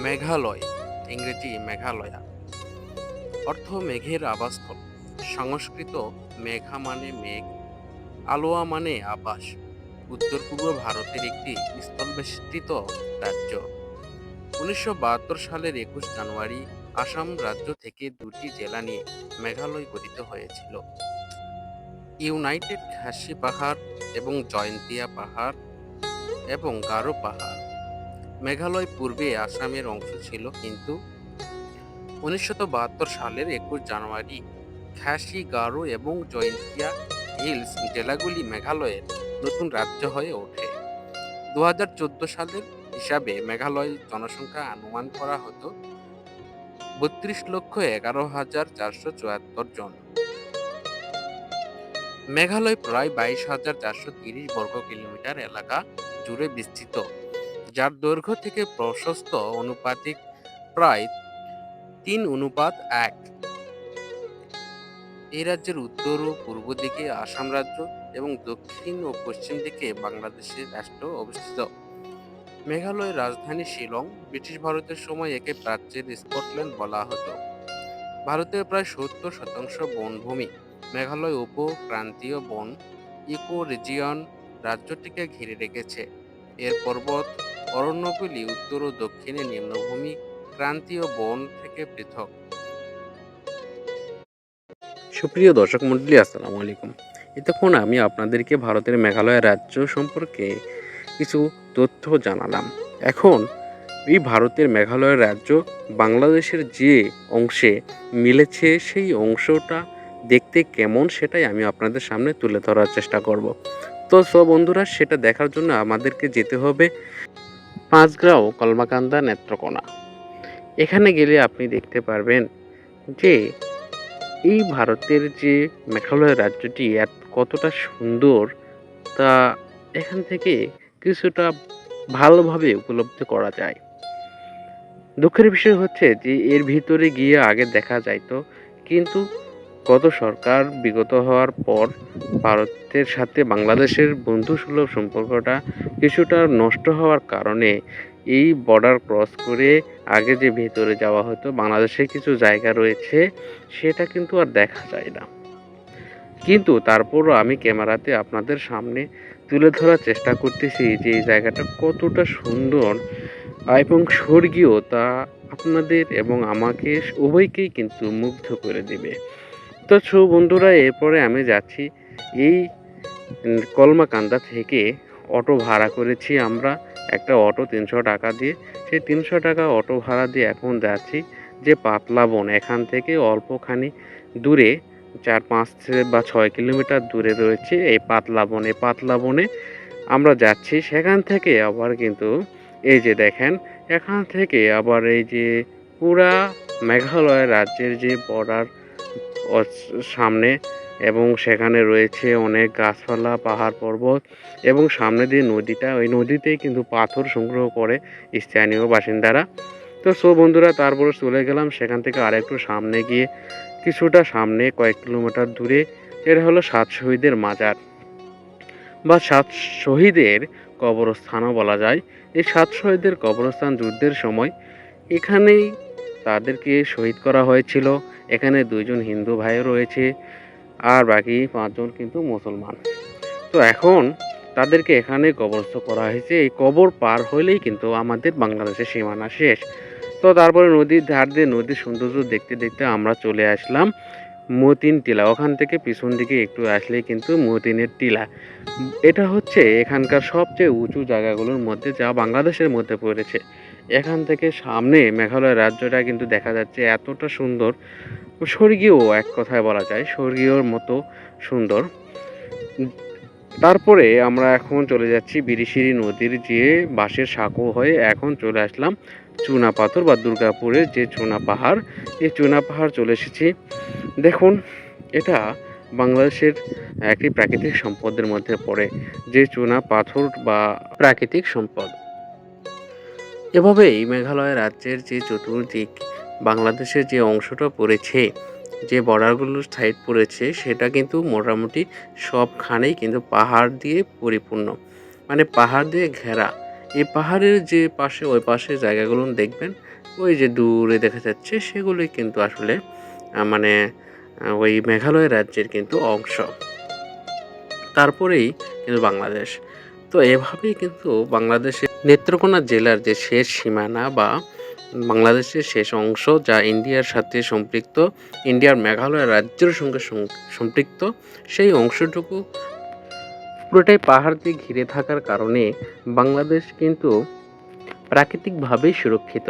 মেঘালয়, ইংরেজি মেঘালয়া, অর্থ মেঘের আবাসস্থল। সংস্কৃত মেঘা মানে মেঘ, আলোয়া মানে আবাস। উত্তর পূর্ব ভারতের একটি স্থলবেষ্টিত রাজ্য। 1972 সালের 21 জানুয়ারি আসাম রাজ্য থেকে দুটি জেলা নিয়ে মেঘালয় গঠিত হয়েছিল। ইউনাইটেড খাসি পাহাড় এবং জয়ন্তিয়া পাহাড় এবং গারো পাহাড়। মেঘালয় পূর্বে আসামের অংশ ছিল, কিন্তু 1972 সালের 21 জানুয়ারি খাসি, গারো এবং জয়ন্তিয়া হিলস জেলাগুলি মেঘালয়ের নতুন রাজ্য হয়ে ওঠে। 2014 সালের হিসাবে মেঘালয় জনসংখ্যা অনুমান করা হতো 32,11,474 জন। মেঘালয় প্রায় 22,430 বর্গ কিলোমিটার এলাকা জুড়ে বিস্তৃত, যার দৈর্ঘ্য থেকে প্রশস্ত অনুপাতিক প্রায় 3:1। এই রাজ্যের উত্তর ও পূর্ব দিকে আসাম রাজ্য এবং দক্ষিণ ও পশ্চিম দিকে বাংলাদেশের রাষ্ট্র অবস্থিত। মেঘালয়ের রাজধানী শিলং। ব্রিটিশ ভারতের সময় একে প্রাচ্যের স্কটল্যান্ড বলা হতো। ভারতের প্রায় 70% বনভূমি মেঘালয় উপক্রান্তীয় বন ইকো রিজিয়ন রাজ্যটিকে ঘিরে রেখেছে। এর পর্বত অরণ্যগুলি উত্তর ও দক্ষিণে নিম্নভূমি ক্রান্তীয় বন থেকে পৃথক। সুপ্রিয় দর্শক মণ্ডলী, আসসালামু আলাইকুম। এতক্ষণ আমি আপনাদেরকে ভারতের মেঘালয় রাজ্য সম্পর্কে কিছু তথ্য জানালাম। এখন এই ভারতের মেঘালয় রাজ্য বাংলাদেশের যে অংশে মিলেছে, সেই অংশটা দেখতে কেমন সেটাই আমি আপনাদের সামনে তুলে ধরার চেষ্টা করব। তো বন্ধুরা, সেটা দেখার জন্য আমাদেরকে যেতে হবে পাঁচগ্রাও কলমাকান্দা নেত্রকোনা। এখানে গেলে আপনি দেখতে পারবেন যে এই ভারতের যে মেঘালয় রাজ্যটি কতটা সুন্দর, তা এখান থেকে কিছুটা ভালোভাবে উপলব্ধি করা যায়। দুঃখের বিষয় হচ্ছে যে এর ভিতরে গিয়ে আগে দেখা যাইতো, কিন্তু গত সরকার বিগত হওয়ার পর ভারতের সাথে বাংলাদেশের বন্ধুসুলভ সম্পর্কটা কিছুটা নষ্ট হওয়ার কারণে এই বর্ডার ক্রস করে আগে যে ভেতরে যাওয়া হতো, বাংলাদেশের কিছু জায়গা রয়েছে সেটা কিন্তু আর দেখা যায় না। কিন্তু তারপরও আমি ক্যামেরাতে আপনাদের সামনে তুলে ধরার চেষ্টা করতেছি যে এই জায়গাটা কতটা সুন্দর এবং স্বর্গীয়, তা আপনাদের এবং আমাকে উভয়কেই কিন্তু মুগ্ধ করে দেবে। তো বন্ধুরা, এরপরে আমি যাচ্ছি এই কলমাকান্দা থেকে অটো ভাড়া করেছি আমরা একটা অটো 300 টাকা দিয়ে। সেই 300 টাকা অটো ভাড়া দিয়ে এখন যাচ্ছি যে পাতলা বন। এখান থেকে অল্পখানি দূরে 4-5 বা 6 কিলোমিটার দূরে রয়েছে এই পাতলা বন। এই পাতলা বনে আমরা যাচ্ছি। সেখান থেকে আবার কিন্তু এই যে দেখেন, এখান থেকে আবার এই যে পুরা মেঘালয় রাজ্যের যে বর্ডার সামনে, এবং সেখানে রয়েছে অনেক গাছপালা, পাহাড় পর্বত, এবং সামনে দিয়ে নদীটা, ওই নদীতেই কিন্তু পাথর সংগ্রহ করে স্থানীয় বাসিন্দারা। তো বন্ধুরা, তারপরে চলে গেলাম সেখান থেকে আরেকটু সামনে গিয়ে, কিছুটা সামনে কয়েক কিলোমিটার দূরে, এটা হলো 7 শহীদের মাজার বা 7 শহীদের কবরস্থানও বলা যায়। এই 7 শহীদের কবরস্থান যুদ্ধের সময় এখানেই তাদেরকে শহীদ করা হয়েছিল। এখানে 2 জন হিন্দু ভাইও রয়েছে, আর বাকি 5 জন কিন্তু মুসলমান। তো এখন তাদেরকে এখানে কবরস্থ করা হয়েছে। এই কবর পার হইলেই কিন্তু আমাদের বাংলাদেশের সীমানা শেষ। তো তারপরে নদীর ধার দিয়ে নদীর সৌন্দর্য দেখতে দেখতে আমরা চলে আসলাম মতিন টিলা। ওখান থেকে পিছন দিকে একটু আসলেই কিন্তু মতিনের টিলা। এটা হচ্ছে এখানকার সবচেয়ে উঁচু জায়গাগুলোর মধ্যে, যা বাংলাদেশের মধ্যে পড়েছে। এখান থেকে সামনে মেঘালয় রাজ্যটা কিন্তু দেখা যাচ্ছে এতটা সুন্দর, স্বর্গীয়, এক কথায় বলা যায় স্বর্গীয়র মতো সুন্দর। তারপরে আমরা এখন চলে যাচ্ছি বিরিশিরি নদীর যে বাঁশের সাঁকো হয়ে এখন চলে আসলাম চুনা পাথর বা দুর্গাপুরের যে চুনা পাহাড়। এই চুনা পাহাড় চলে এসেছি। দেখুন, এটা বাংলাদেশের একটি প্রাকৃতিক সম্পদের মধ্যে পড়ে, যে চুনা পাথর বা প্রাকৃতিক সম্পদ। এভাবেই মেঘালয় রাজ্যের যে চতুর্দিক বাংলাদেশের যে অংশটা পড়েছে, যে বর্ডারগুলোর সাইড পড়েছে, সেটা কিন্তু মোটামুটি সবখানেই কিন্তু পাহাড় দিয়ে পরিপূর্ণ, মানে পাহাড় দিয়ে ঘেরা। এই পাহাড়ের যে পাশে ওই পাশে জায়গাগুলো দেখবেন, ওই যে দূরে দেখা যাচ্ছে সেগুলোই কিন্তু আসলে মানে ওই মেঘালয় রাজ্যের কিন্তু অংশ। তারপরেই কিন্তু বাংলাদেশ। তো এভাবেই কিন্তু বাংলাদেশের নেত্রকোনা জেলার যে শেষ সীমানা বা বাংলাদেশের শেষ অংশ যা ইন্ডিয়ার সাথে সম্পৃক্ত, ইন্ডিয়ার মেঘালয় রাজ্যের সঙ্গে সম্পৃক্ত, সেই অংশটুকু পুরোটাই পাহাড় দিয়ে ঘিরে থাকার কারণে বাংলাদেশ কিন্তু প্রাকৃতিকভাবেই সুরক্ষিত।